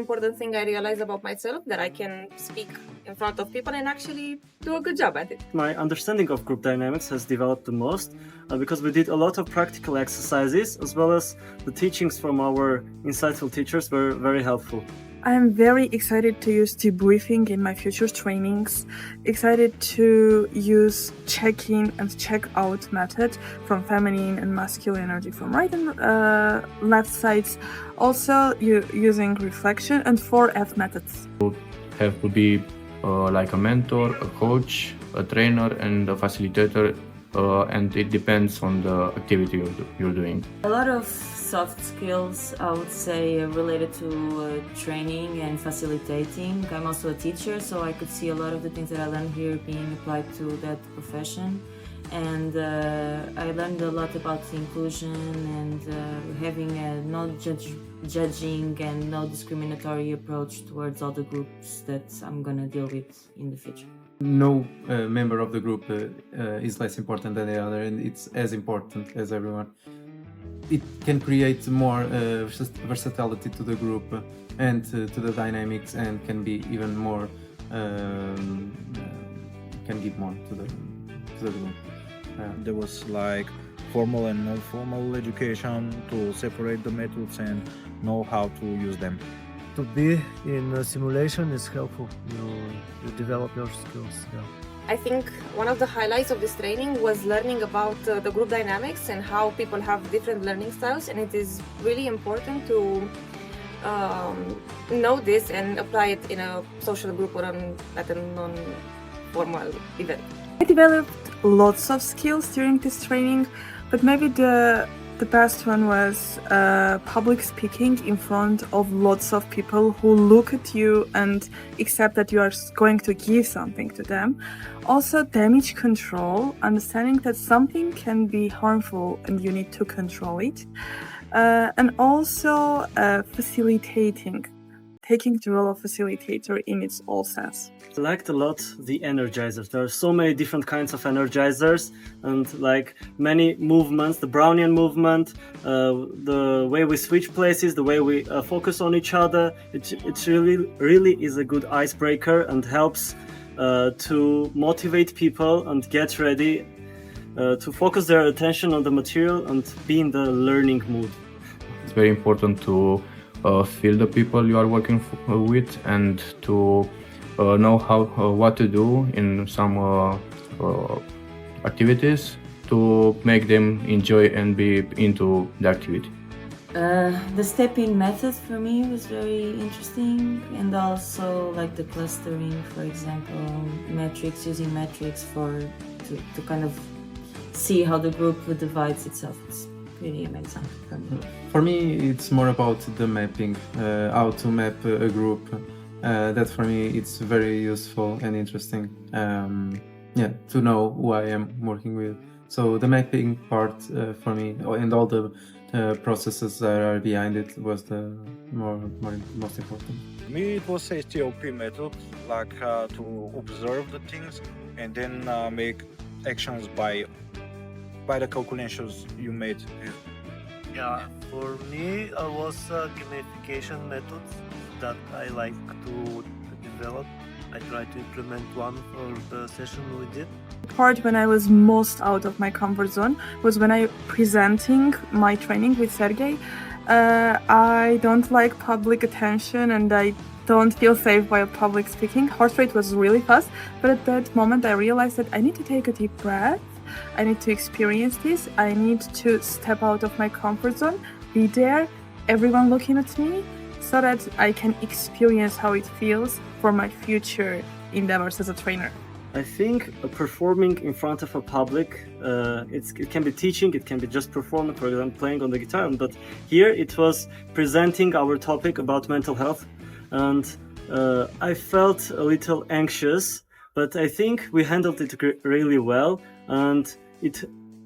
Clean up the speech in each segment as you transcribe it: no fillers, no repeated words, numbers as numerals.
important thing I realized about myself, that I can speak in front of people and actually do a good job at it. My understanding of group dynamics has developed the most because we did a lot of practical exercises, as well as the teachings from our insightful teachers were very helpful. I'm very excited to use debriefing in my future trainings, excited to use check-in and check-out method from feminine and masculine energy from right and left sides, also using reflection and 4F methods. Have to be like a mentor, a coach, a trainer and a facilitator, and it depends on the activity you're doing. A lot of soft skills, I would say, related to training and facilitating. I'm also a teacher, so I could see a lot of the things that I learned here being applied to that profession. And I learned a lot about inclusion and having a non-judging and no discriminatory approach towards all the groups that I'm going to deal with in the future. No member of the group is less important than the other, and it's as important as everyone. It can create more versatility to the group and to the dynamics, and can be even more, can give more to the group. There was like formal and non-formal education to separate the methods and know how to use them. To be in a simulation is helpful. You develop your skills. Yeah. I think one of the highlights of this training was learning about the group dynamics and how people have different learning styles, and it is really important to know this and apply it in a social group or at a non-formal event. I developed lots of skills during this training, but maybe the best one was public speaking in front of lots of people who look at you and accept that you are going to give something to them. Also, damage control, understanding that something can be harmful and you need to control it. And also facilitating, taking the role of facilitator in its all sense. I liked a lot the energizers. There are so many different kinds of energizers, and like many movements, the Brownian movement, the way we switch places, the way we focus on each other. It really is a good icebreaker and helps to motivate people and get ready to focus their attention on the material and be in the learning mood. It's very important to feel the people you are working with and to know what to do in some activities to make them enjoy and be into the activity. The step-in method for me was very interesting, and also like the clustering, for example, metrics, using metrics to kind of see how the group divides itself. It's pretty amazing for me. For me, it's more about the mapping, how to map a group. That for me, it's very useful and interesting. To know who I am working with. So the mapping part for me, and all the processes that are behind it, was the most important. Me, it was STOP method, like to observe the things and then make actions by the calculations you made. Yeah, for me, it was gamification methods that I like to develop. I tried to implement one for the session we did. The part when I was most out of my comfort zone was when I presenting my training with Sergey. I don't like public attention and I don't feel safe while public speaking. Heart rate was really fast, but at that moment I realized that I need to take a deep breath. I need to experience this. I need to step out of my comfort zone, be there, everyone looking at me, so that I can experience how it feels for my future endeavors as a trainer. I think performing in front of a public, it can be teaching, it can be just performing, for example, playing on the guitar. But here it was presenting our topic about mental health, and I felt a little anxious, but I think we handled it really well, and it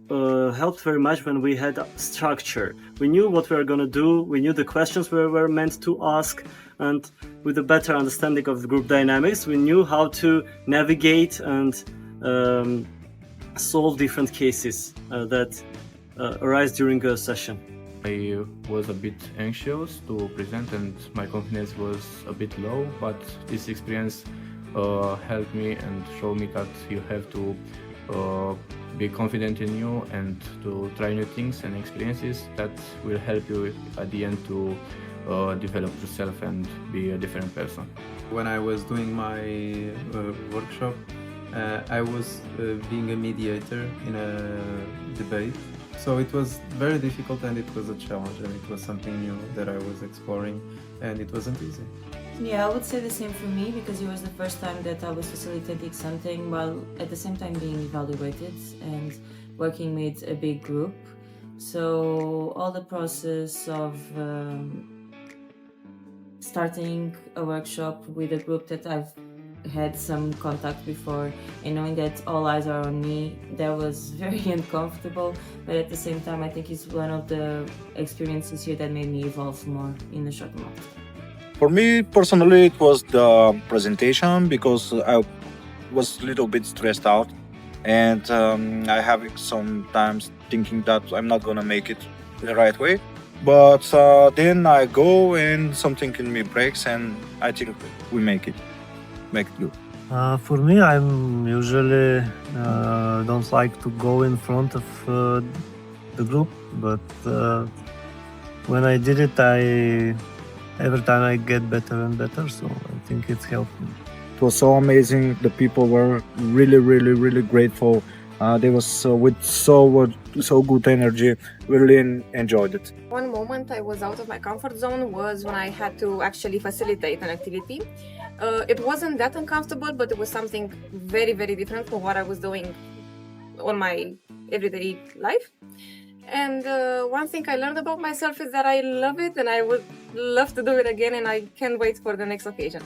helped very much when we had a structure. We knew what we were going to do, we knew the questions we were meant to ask, and with a better understanding of the group dynamics, we knew how to navigate and solve different cases that arise during a session. I was a bit anxious to present and my confidence was a bit low, but this experience helped me and showed me that you have to be confident in you and to try new things and experiences that will help you at the end to develop yourself and be a different person. When I was doing my workshop, I was being a mediator in a debate. So it was very difficult and it was a challenge and it was something new that I was exploring and it wasn't easy. Yeah, I would say the same for me because it was the first time that I was facilitating something while at the same time being evaluated and working with a big group. So all the process of starting a workshop with a group that I've had some contact before and knowing that all eyes are on me, that was very uncomfortable, but at the same time I think it's one of the experiences here that made me evolve more in the short amount of time. For me personally, it was the presentation because I was a little bit stressed out and I have sometimes thinking that I'm not gonna make it the right way. But then I go and something in me breaks and I think we make it good. For me, I'm usually don't like to go in front of the group, but when I did it, every time I get better and better, so I think it's helped me. It was so amazing. The people were really grateful. They was with so good energy. Really enjoyed it. One moment I was out of my comfort zone was when I had to actually facilitate an activity. It wasn't that uncomfortable, but it was something very different from what I was doing on my everyday life. And one thing I learned about myself is that I love it and I would love to do it again and I can't wait for the next occasion.